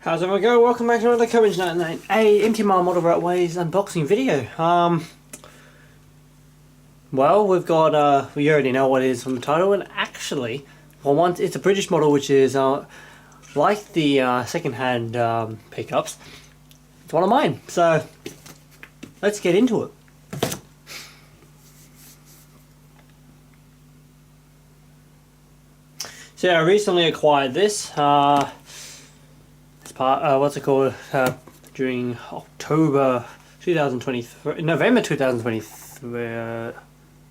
How's everyone going? Welcome back to another Coverage 99, a MTMR Model Railways unboxing video. Well, we've got, we already know what it is from the title, and actually, well, once it's a British model, which is, like the second-hand pickups, it's one of mine, so let's get into it. So I recently acquired this, what's it called, during October 2023, November 2023, I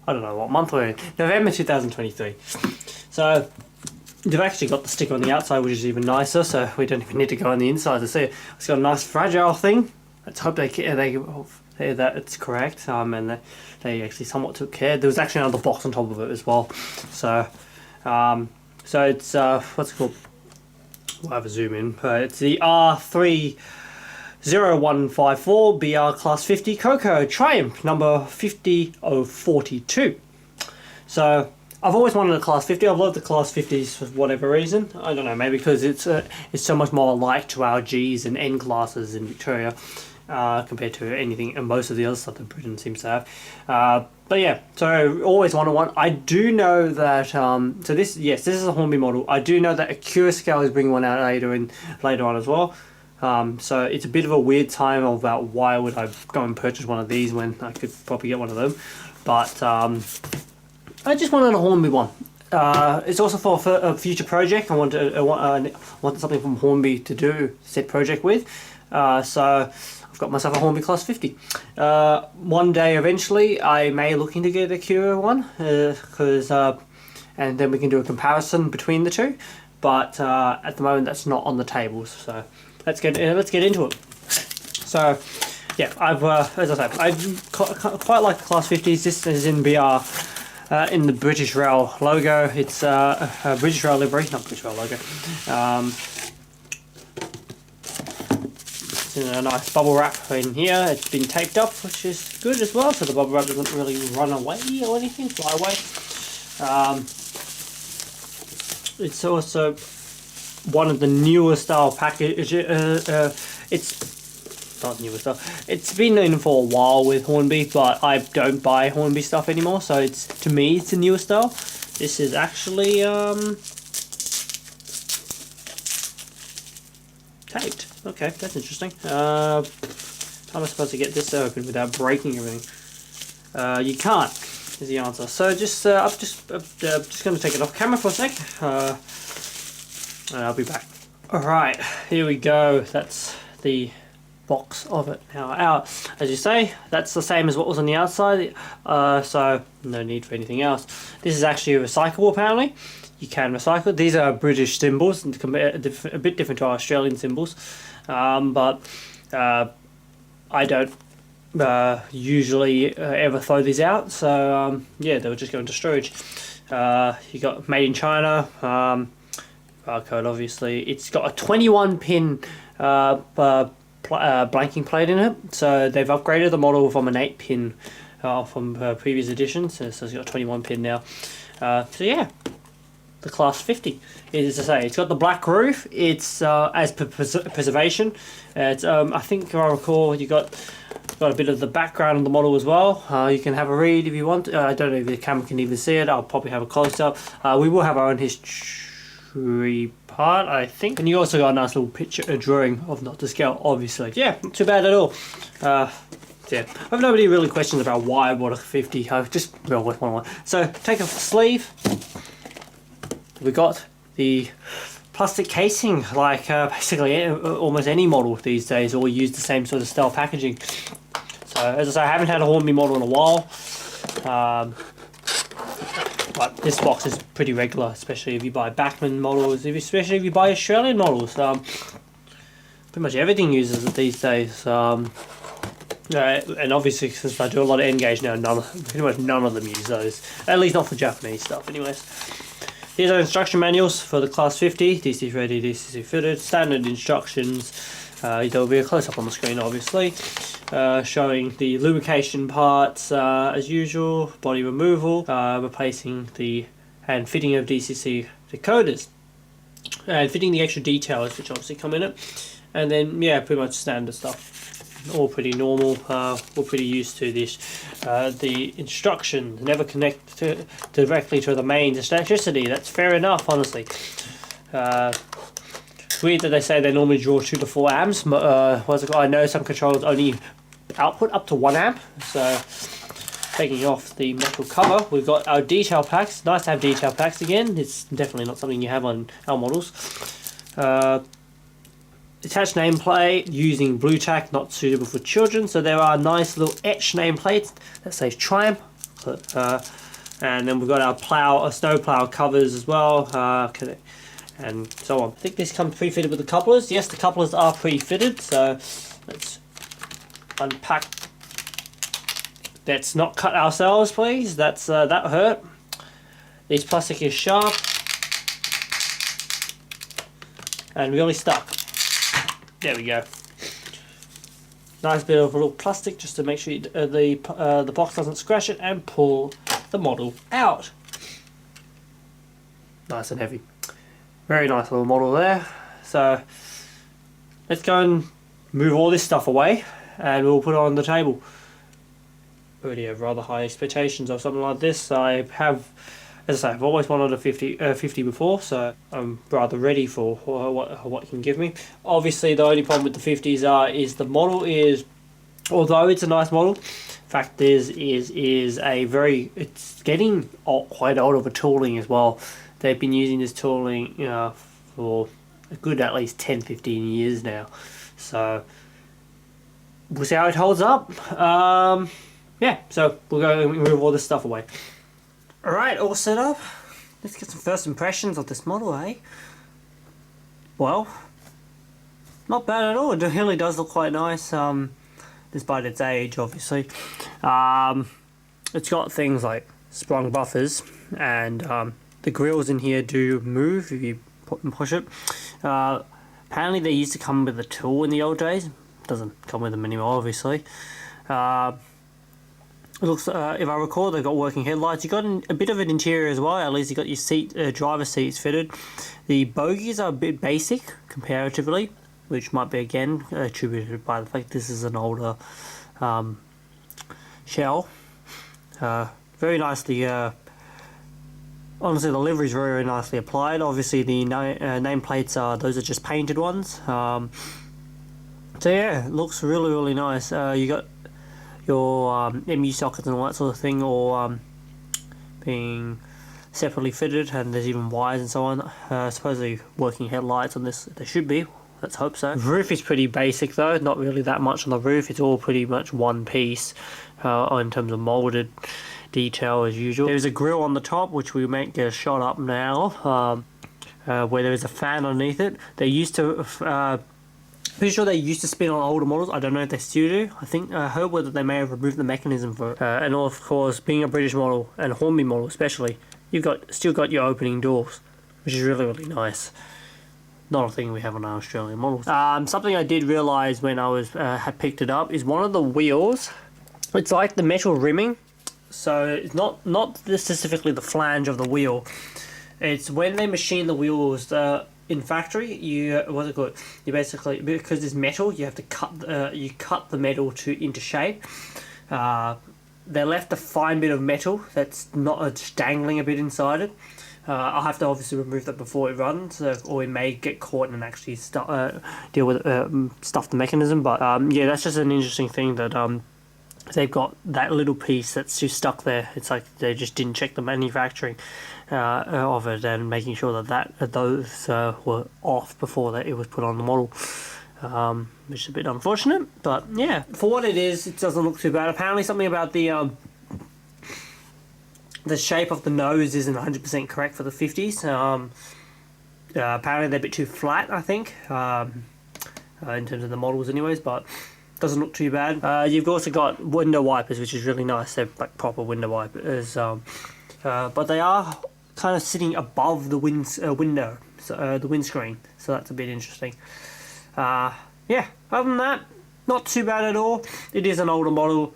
don't know what month we're in, November 2023. So they've actually got the sticker on the outside, which is even nicer, so we don't even need to go on the inside to see it. It's got a nice fragile thing. Let's hope they that it's correct, and they actually somewhat took care. There was actually another box on top of it as well. So so it's what's it called? We'll have a zoom in. It's the R30154 BR Class 50 Coco Triumph number 50042. So I've always wanted a Class 50. I've loved the Class 50s for whatever reason. I don't know, maybe because it's so much more alike to our Gs and N classes in Victoria compared to anything and most of the other stuff that Britain seems to have. But yeah, so I always wanted one. I do know that so this is a Hornby model. I do know that Accurascale is bringing one out later on as well. So it's a bit of a weird time about why would I go and purchase one of these when I could probably get one of them. But I just wanted a Hornby one. It's also for a future project. I wanted something from Hornby to do said project with. So I've got myself a Hornby Class 50. One day eventually I may look into get a Cura one, and then we can do a comparison between the two. But at the moment that's not on the tables. So let's get into it. So yeah, as I said, I quite like the Class 50s. This is in BR. In the British Rail logo. It's a British Rail livery, not British Rail logo. It's in a nice bubble wrap in here. It's been taped up, which is good as well, so the bubble wrap doesn't really run away or anything, fly away. It's also one of the newer style package. It's not newer stuff. It's been in for a while with Hornby, but I don't buy Hornby stuff anymore, so to me it's a newer style. This is actually taped. Okay, that's interesting. How am I supposed to get this open without breaking everything? You can't, is the answer. So I'm just going to take it off camera for a sec, and I'll be back. Alright, here we go. That's the box of it now out. As you say, that's the same as what was on the outside, so no need for anything else. This is actually recyclable apparently. You can recycle. These are British symbols, and a bit different to our Australian symbols, but I don't usually ever throw these out, so yeah, they'll just go into storage. You got made in China, barcode obviously. It's got a 21 pin blanking plate in it, so they've upgraded the model from an 8 pin from previous editions, so it's got a 21 pin now. So yeah, the Class 50 is to say it's got the black roof. It's as per preservation. It's I think if I recall, you got a bit of the background of the model as well. You can have a read if you want. I don't know if the camera can even see it. I'll probably have a close up. We will have our own history part, I think, and you also got a nice little picture, a drawing of not to scale, obviously. Yeah, not too bad at all. Yeah, I have nobody really questions about why I bought a 50. I just with one. So take off the sleeve. We got the plastic casing, like basically almost any model these days all use the same sort of style packaging. So as I say, I haven't had a Hornby model in a while. But this box is pretty regular, especially if you buy Bachmann models, especially if you buy Australian models. Pretty much everything uses it these days. And obviously, since I do a lot of N-gauge now, pretty much none of them use those. At least not for Japanese stuff, anyways. Here's our instruction manuals for the Class 50. DC ready, DC fitted. Standard instructions. There will be a close-up on the screen, obviously. Showing the lubrication parts as usual, body removal, replacing the and fitting of DCC decoders. and fitting the extra details which obviously come in it, and then yeah, pretty much standard stuff, all pretty normal. We're pretty used to this. The instructions never connect directly to the mains electricity. That's fair enough, honestly. It's weird that they say they normally draw 2 to 4 amps. I know some controllers only output up to 1 amp. So taking off the metal cover, we've got our detail packs. Nice to have detail packs again. It's definitely not something you have on our models. Attached nameplate using blue tack, not suitable for children. So there are nice little etched nameplates that says Triumph. And then we've got our snow plow covers as well, and so on. I think this comes pre-fitted with the couplers. Yes, the couplers are pre-fitted. So let's unpack. Let's not cut ourselves, please. That hurt. This plastic is sharp and really stuck. There we go. Nice bit of a little plastic just to make sure the box doesn't scratch it, and pull the model out. Nice and heavy. Very nice little model there. So let's go and move all this stuff away, and we'll put it on the table. Already have rather high expectations of something like this. I have, as I say, I've always wanted a 50 before, so I'm rather ready for what it can give me. Obviously, the only problem with the 50s is the model is, although it's a nice model, fact is it's getting quite old of a tooling as well. They've been using this tooling for a good at least 10-15 years now, so we'll see how it holds up. Yeah, so we'll go and move all this stuff away. Alright, all set up. Let's get some first impressions of this model, eh? Well, not bad at all. It really does look quite nice, despite its age, obviously. It's got things like sprung buffers, and the grills in here do move if you push it. Apparently they used to come with a tool in the old days. Doesn't come with them anymore, obviously. It looks, if I recall, they've got working headlights. You've got a bit of an interior as well. At least you've got your driver seats fitted. The bogies are a bit basic comparatively, which might be again attributed by the fact this is an older shell. Very nicely, honestly, the livery is very, very nicely applied. Obviously, the nameplates those are just painted ones. So yeah, it looks really, really nice. You got your MU sockets and all that sort of thing, or being separately fitted, and there's even wires and so on. Supposedly working headlights on this, there should be. Let's hope so. Roof is pretty basic though, not really that much on the roof. It's all pretty much one piece in terms of molded detail as usual. There's a grill on the top, which we might get a shot up now, where there is a fan underneath it. They used to pretty sure they used to spin on older models. I don't know if they still do. I heard whether they may have removed the mechanism for it. And of course, being a British model, and a Hornby model especially, you've still got your opening doors, which is really, really nice. Not a thing we have on our Australian models. Something I did realise when I had picked it up is one of the wheels. It's like the metal rimming, so it's not specifically the flange of the wheel. It's when they machine the wheels. In factory, you basically, because it's metal, you have to cut the metal into shape. They left a fine bit of metal that's not dangling a bit inside it. I'll have to obviously remove that before it runs, or it may get caught and actually stuff the mechanism. But yeah, that's just an interesting thing that they've got that little piece that's just stuck there. It's like they just didn't check the manufacturing of it, and making sure that those were off before it was put on the model, which is a bit unfortunate. But yeah, for what it is, it doesn't look too bad. Apparently something about the shape of the nose isn't 100% correct for the 50s. Apparently they're a bit too flat, I think, in terms of the models anyways, but doesn't look too bad. You've also got window wipers, which is really nice. They're like proper window wipers, but they are kind of sitting above the window, so the windscreen, so that's a bit interesting. Yeah, other than that, not too bad at all. It is an older model.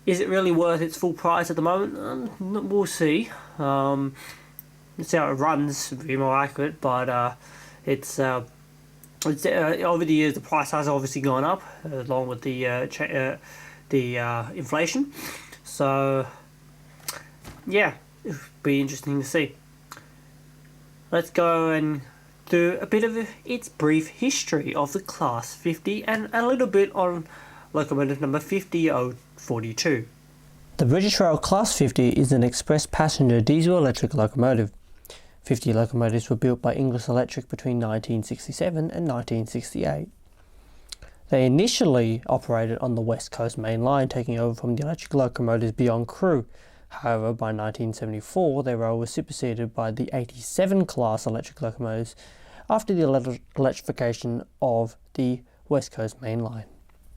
Is it really worth its full price at the moment? We'll see. Let's see how it runs, to be more accurate, but it's over the years the price has obviously gone up along with the inflation. So yeah, it'll be interesting to see. Let's go and do a bit of its brief history of the Class 50 and a little bit on locomotive number 50042. The British Rail Class 50 is an express passenger diesel-electric locomotive. 50 locomotives were built by English Electric between 1967 and 1968. They initially operated on the West Coast Main Line, taking over from the electric locomotives beyond Crewe. However, by 1974, their role was superseded by the 87 class electric locomotives after the electrification of the West Coast Main Line.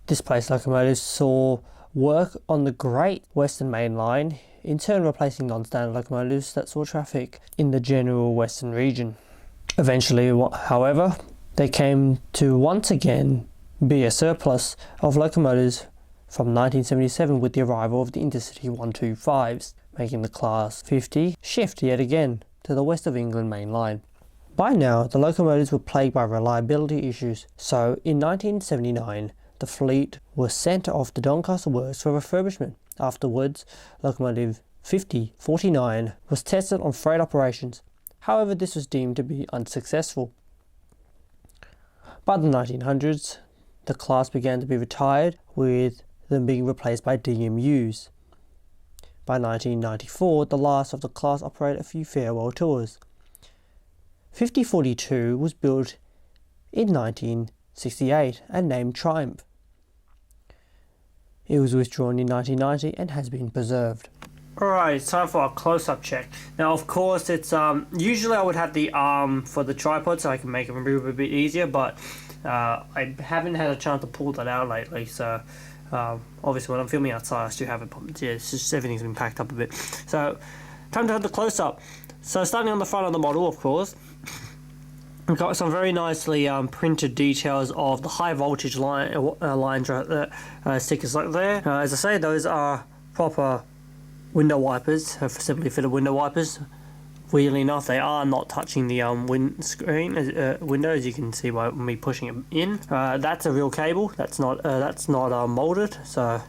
Displaced locomotives saw work on the Great Western Main Line, in turn replacing non-standard locomotives that saw traffic in the general Western region. Eventually, however, they came to once again be a surplus of locomotives from 1977 with the arrival of the Intercity 125s, making the Class 50 shift yet again to the West of England Main Line. By now, the locomotives were plagued by reliability issues, so in 1979, the fleet was sent off to Doncaster Works for refurbishment. Afterwards, locomotive 5049 was tested on freight operations. However, this was deemed to be unsuccessful. By the 1900s, the class began to be retired, with them being replaced by DMUs. By 1994, the last of the class operated a few farewell tours. 5042 was built in 1968 and named Triumph. It was withdrawn in 1990 and has been preserved. Alright, it's time for a close-up check. Now, of course, it's usually I would have the arm for the tripod so I can make it move a bit easier, but I haven't had a chance to pull that out lately, so obviously when I'm filming outside I still have it, but yeah, it's just everything's been packed up a bit. So, time to have the close-up. So, starting on the front of the model, of course, we've got some very nicely printed details of the high voltage lines right there, stickers like there. As I say, those are proper window wipers, simply fitted window wipers. Weirdly enough, they are not touching the windscreen window, as you can see by me pushing it in. That's a real cable. That's not molded. So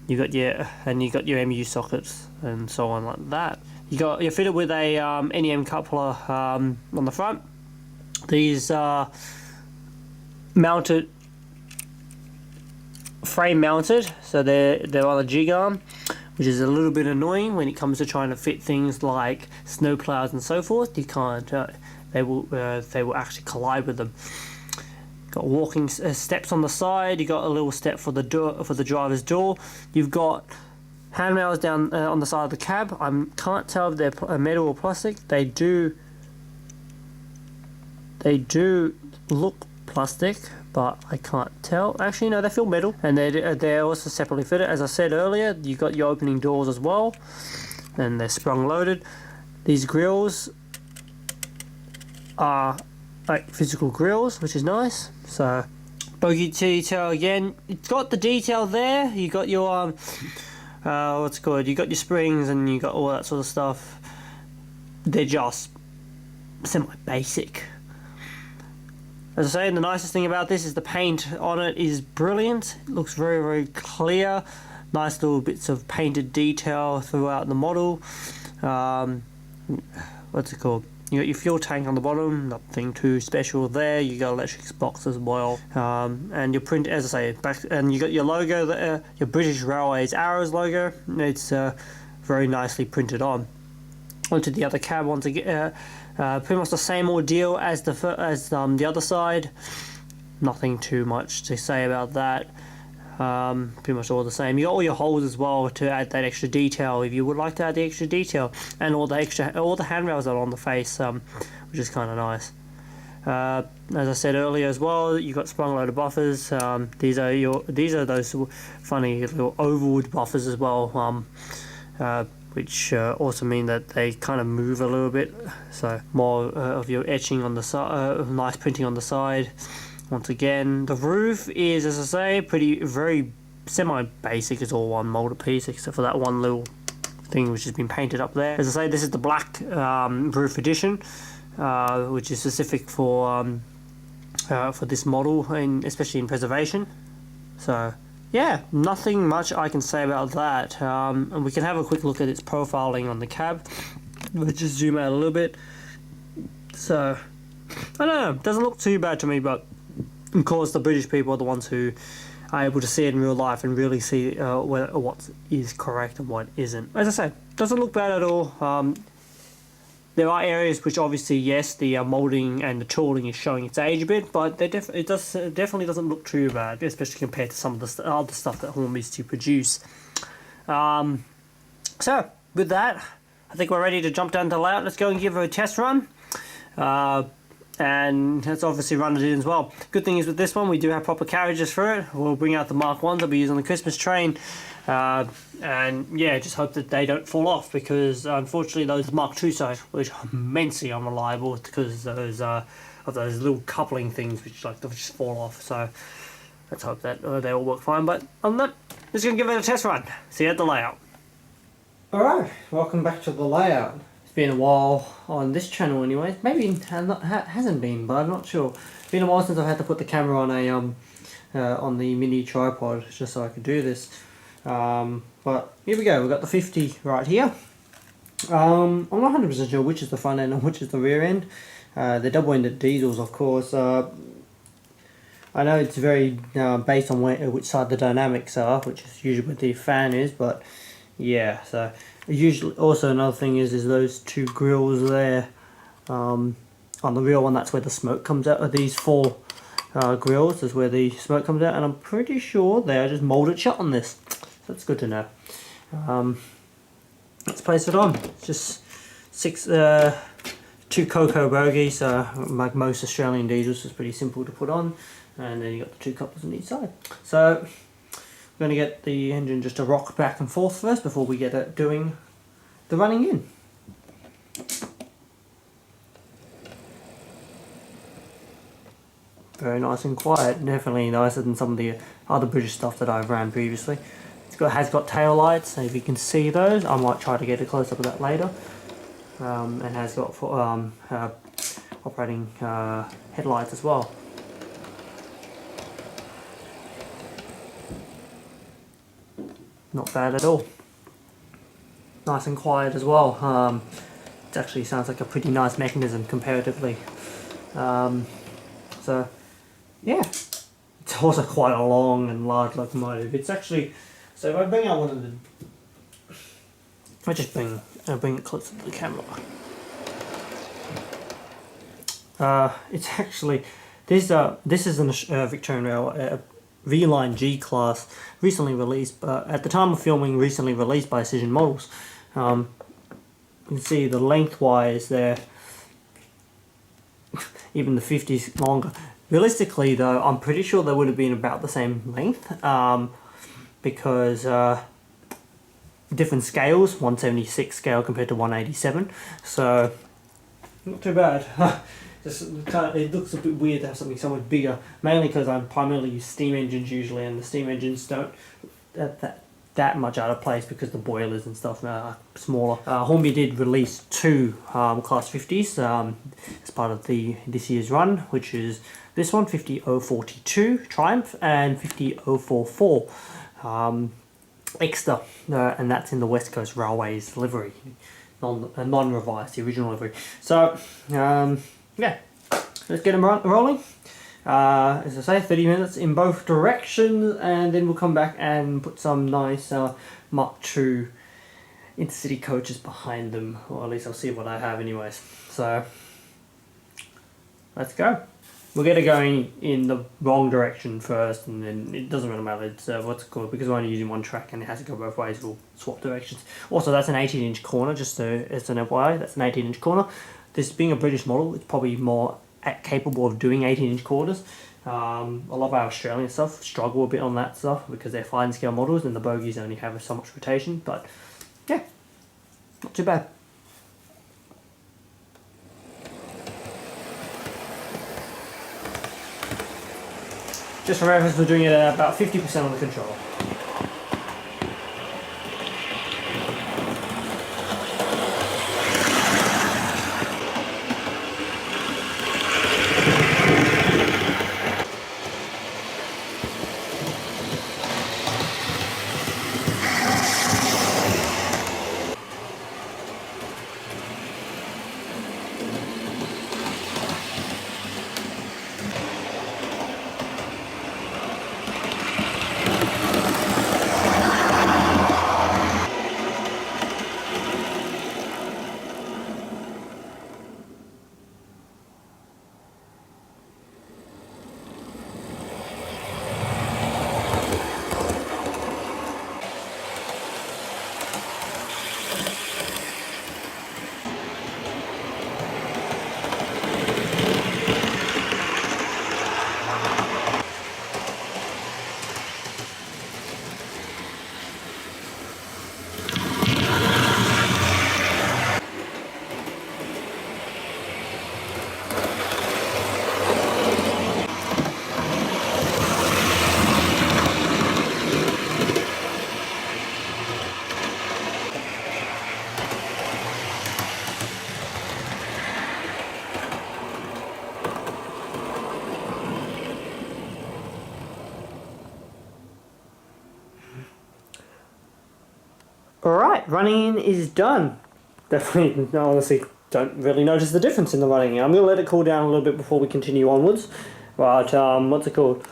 you got your MU sockets and so on like that. You're fitted with a NEM coupler on the front. These are frame mounted, so they're on a jig arm, which is a little bit annoying when it comes to trying to fit things like snow plows and so forth. You can't. They will actually collide with them. Got walking steps on the side. You got a little step for the door, for the driver's door. You've got handrails down on the side of the cab. I can't tell if they're metal or plastic. They do look plastic, but I can't tell. Actually, no, they feel metal, and they're also separately fitted. As I said earlier, you've got your opening doors as well, and they're sprung loaded. These grills are like physical grills, which is nice. So, bogie detail again. It's got the detail there. You got your what's it called? You got your springs and you got all that sort of stuff. They're just semi-basic. As I say, the nicest thing about this is the paint on it is brilliant. It looks very, very clear. Nice little bits of painted detail throughout the model. What's it called? You got your fuel tank on the bottom, nothing too special there. You got electrics box as well, and your print, as I say, and you got your logo there, your British Railways Arrows logo. It's very nicely printed on. Onto the other cab once again. Pretty much the same ordeal as the other side. Nothing too much to say about that. Pretty much all the same. You got all your holes as well to add that extra detail if you would like to add the extra detail, and all the handrails are on the face, which is kind of nice. As I said earlier as well, you got sprung loaded buffers. These are those funny little oval buffers as well. Which also mean that they kind of move a little bit, so more of your etching on the side, nice printing on the side. Once again, the roof is, as I say, very semi-basic. It's all one molded piece, except for that one little thing which has been painted up there. As I say, this is the black roof edition. which is specific for this model, and especially in preservation. So yeah, nothing much I can say about that. And we can have a quick look at its profiling on the cab. We'll just zoom out a little bit. So I don't know, doesn't look too bad to me, but of course the British people are the ones who are able to see it in real life and really see what is correct and what isn't. As I said, doesn't look bad at all. There are areas which obviously, yes, the moulding and the tooling is showing its age a bit, but it definitely doesn't look too bad, especially compared to some of the other stuff that Hornby used to produce. So with that, I think we're ready to jump down to the layout. Let's go and give it a test run. And let's obviously run it in as well. Good thing is with this one, we do have proper carriages for it. We'll bring out the Mark 1s I'll be using on the Christmas train. And yeah, just hope that they don't fall off, because unfortunately those Mark II sides, which are immensely unreliable because of those little coupling things which like they'll just fall off. So let's hope that they all work fine. But on that, just gonna give it a test run. See you at the layout. Alright, welcome back to the layout. It's been a while on this channel anyway. Maybe it hasn't been, but I'm not sure. It's been a while since I've had to put the camera on the mini tripod just so I could do this. But here we go, we've got the 50 right here. I'm not 100% sure which is the front end and which is the rear end. The double-ended diesels, of course. I know it's very based on which side the dynamics are, which is usually where the fan is, but yeah, so usually also another thing is those two grills there. On the real one, that's where the smoke comes out of these four grills, is where the smoke comes out, and I'm pretty sure they are just molded shut on this. So that's good to know. Let's place it on. It's just two cocoa bogies, like most Australian diesels. It's pretty simple to put on, and then you got the two couplers on each side. So we're going to get the engine just to rock back and forth first before we get it doing the running in. Very nice and quiet, definitely nicer than some of the other British stuff that I've ran previously. Has got tail lights, so if you can see those, I might try to get a close up of that later. And has got operating headlights as well. Not bad at all. Nice and quiet as well. It actually sounds like a pretty nice mechanism comparatively. So yeah, it's also quite a long and large locomotive. It's actually, so if I bring out one of the, I'll bring it closer to the camera. It's actually, this is a Victorian Rail V-Line G class, recently released, but at the time of filming, recently released by Decision Models. You can see the lengthwise there, even the 50's longer. Realistically though, I'm pretty sure they would have been about the same length, because different scales, 176 scale compared to 187, so not too bad. It looks a bit weird to have something so much bigger, mainly because I primarily use steam engines usually, and the steam engines don't that much out of place because the boilers and stuff are smaller. Hornby did release two Class 50s as part of this year's run, which is this one, 50042 Triumph, and 50044 Exeter, and that's in the West Coast Railways livery, non-revised, the original livery. So yeah, let's get them rolling. As I say, 30 minutes in both directions, and then we'll come back and put some nice Mark II intercity coaches behind them, or at least I'll see what I have anyways. So let's go. We'll get it going in the wrong direction first, and then it doesn't really matter. It's what's it called, because we're only using one track and it has to go both ways. We'll swap directions. Also, that's an 18-inch corner, just as an FYI. That's an 18-inch corner. This being a British model, it's probably more capable of doing 18-inch corners. A lot of our Australian stuff struggle a bit on that stuff because they're fine scale models and the bogies only have so much rotation, but yeah, not too bad. Just for reference, we're doing it at about 50% on the controller. Alright, running is done. Definitely, honestly, don't really notice the difference in the running. I'm going to let it cool down a little bit before we continue onwards. But, what's it called?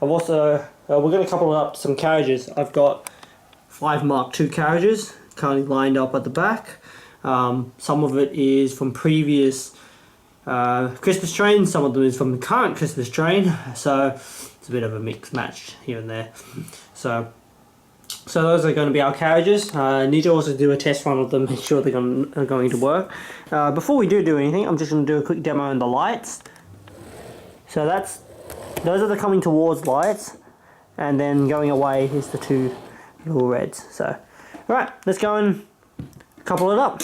I've also, we're going to couple up some carriages. I've got 5 Mark II carriages currently lined up at the back. Some of it is from previous Christmas trains, some of them is from the current Christmas train, so it's a bit of a mix match here and there. So those are going to be our carriages. I need to also do a test run of them, make sure they're going to work. Before we do anything, I'm just going to do a quick demo on the lights. So those are the coming towards lights, and then going away is the 2 little reds. So, alright, let's go and couple it up.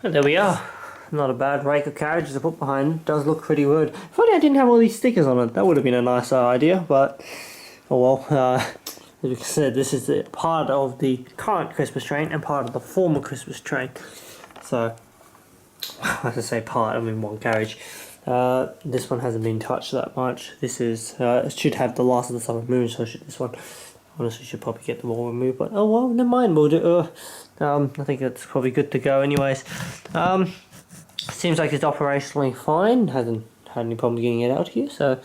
And there we are. Not a bad rake of carriages to put behind. It does look pretty good. If only I didn't have all these stickers on it. That would have been a nicer idea, but oh well. As I said, this is the part of the current Christmas train and part of the former Christmas train. So, as I say part, I mean one carriage. This one hasn't been touched that much. This is, it should have the last of the summer moon, so should this one. Honestly, should probably get them all removed, but oh well, never mind, we'll do I think it's probably good to go anyways. Seems like it's operationally fine, hasn't had any problem getting it out here, so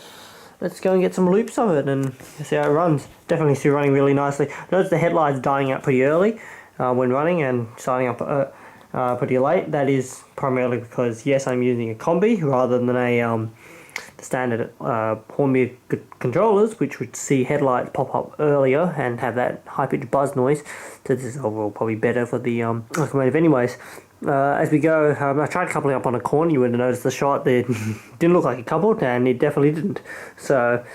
let's go and get some loops of it and see how it runs. Definitely still running really nicely. Notice the headlights dying out pretty early when running and starting up pretty late. That is primarily because, yes, I'm using a combi rather than a the standard Hornby controllers, which would see headlights pop up earlier and have that high-pitched buzz noise. So this is overall probably better for the locomotive anyways. As we go, I tried coupling up on a corner. You would have noticed the shot there didn't look like it coupled, and it definitely didn't. So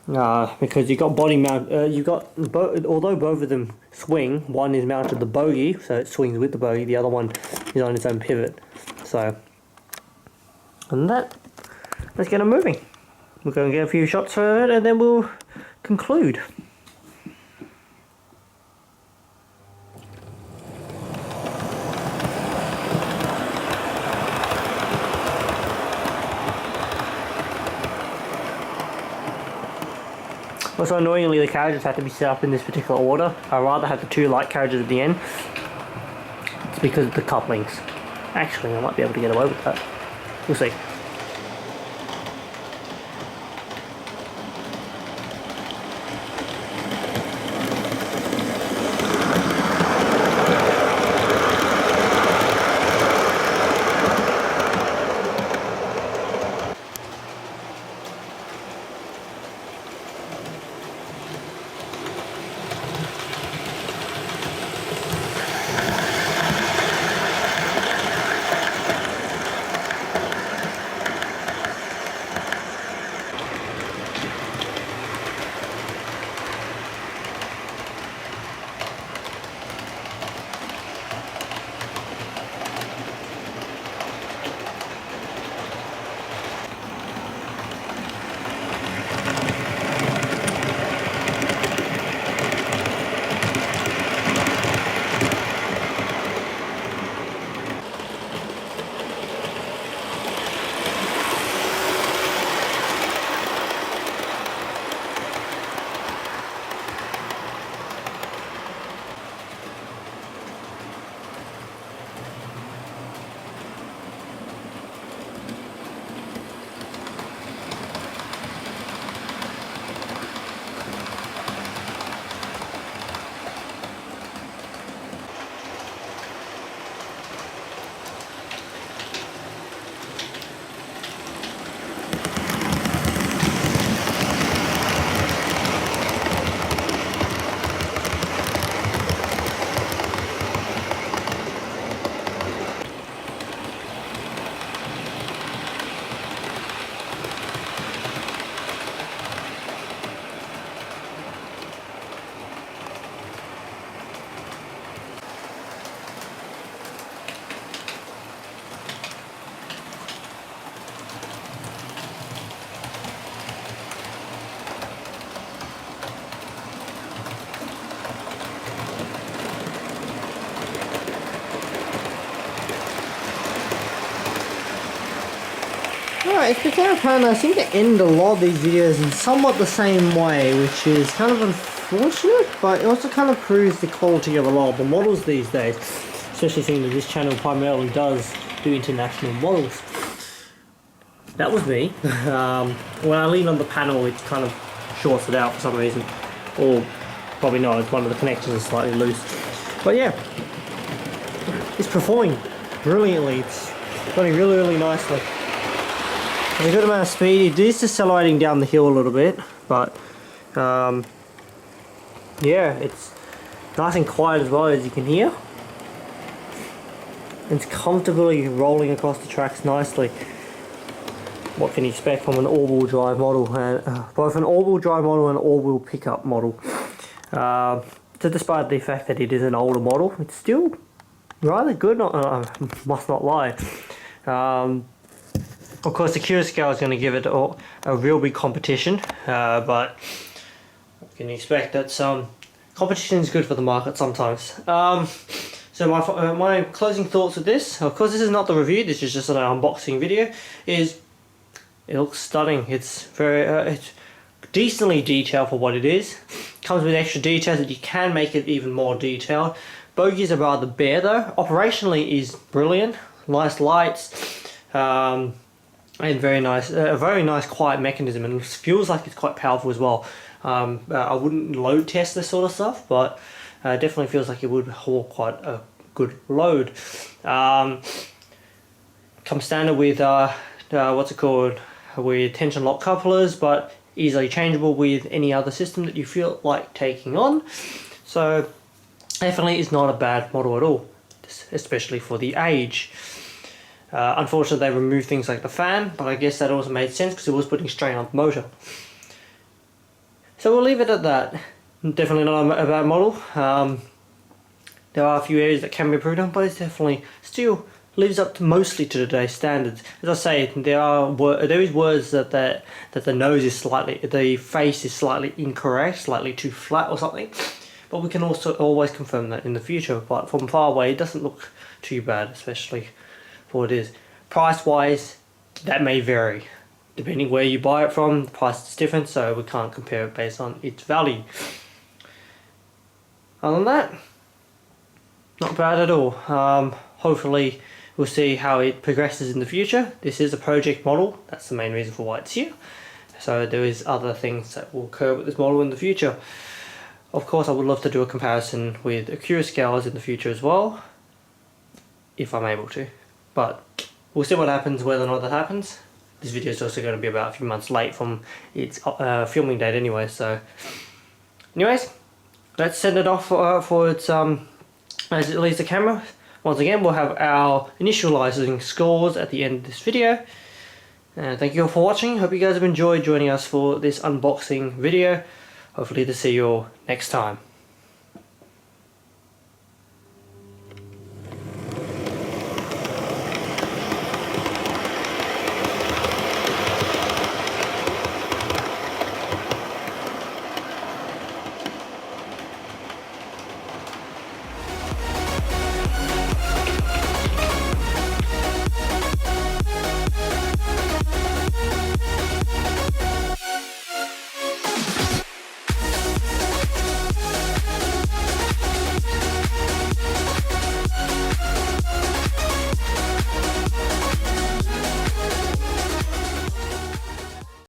because you got body mount, although both of them swing, one is mounted the bogie, so it swings with the bogie. The other one is on its own pivot. So, and that. Let's get them moving. We're going to get a few shots for it and then we'll conclude. Also, annoyingly, the carriages have to be set up in this particular order. I'd rather have the 2 light carriages at the end. It's because of the couplings. Actually, I might be able to get away with that. We'll see. Alright, it's become apparent I seem to end a lot of these videos in somewhat the same way, which is kind of unfortunate, but it also kind of proves the quality of a lot of the models these days, especially seeing that this channel primarily does do international models. That was me. When I lean on the panel, it kind of shorts it out for some reason, or probably not, it's one of the connectors is slightly loose. But yeah, it's performing brilliantly. It's running really, really nicely. There's a good amount of speed. It is decelerating down the hill a little bit, but yeah, it's nice and quiet as well, as you can hear. It's comfortably rolling across the tracks nicely. What can you expect from an all-wheel drive model, both an all-wheel drive model and an all-wheel pickup model? So despite the fact that it is an older model, it's still rather good, must not lie. Of course, the Q scale is going to give it a real big competition, but what can you expect? That competition is good for the market sometimes. So my closing thoughts with this, of course this is not the review, this is just an unboxing video, is it looks stunning. It's very it's decently detailed for what it is. Comes with extra details that you can make it even more detailed. Bogies are rather bare though. Operationally is brilliant. Nice lights, and a very nice quiet mechanism, and it feels like it's quite powerful as well. I wouldn't load test this sort of stuff, but definitely feels like it would haul quite a good load. Comes standard with what's it called, with tension lock couplers, but easily changeable with any other system that you feel like taking on. So definitely is not a bad model at all, especially for the age. Unfortunately they removed things like the fan, but I guess that also made sense because it was putting strain on the motor. So we'll leave it at that. Definitely not a bad model. There are a few areas that can be improved on, but it's definitely still lives up to mostly to today's standards. As I say, there is words that the nose is slightly, the face is slightly incorrect, slightly too flat or something. But we can also always confirm that in the future. But from far away, it doesn't look too bad, especially for what it is. Price wise, that may vary. Depending where you buy it from, the price is different, so we can't compare it based on its value. Other than that, not bad at all. Hopefully we'll see how it progresses in the future. This is a project model, that's the main reason for why it's here. So there is other things that will occur with this model in the future. Of course I would love to do a comparison with Acura scales in the future as well, if I'm able to. But we'll see what happens, whether or not that happens. This video is also going to be about a few months late from its filming date anyway, so... Anyways, let's send it off for its, as it leaves the camera. Once again, we'll have our initializing scores at the end of this video. Thank you all for watching. Hope you guys have enjoyed joining us for this unboxing video. Hopefully to see you all next time.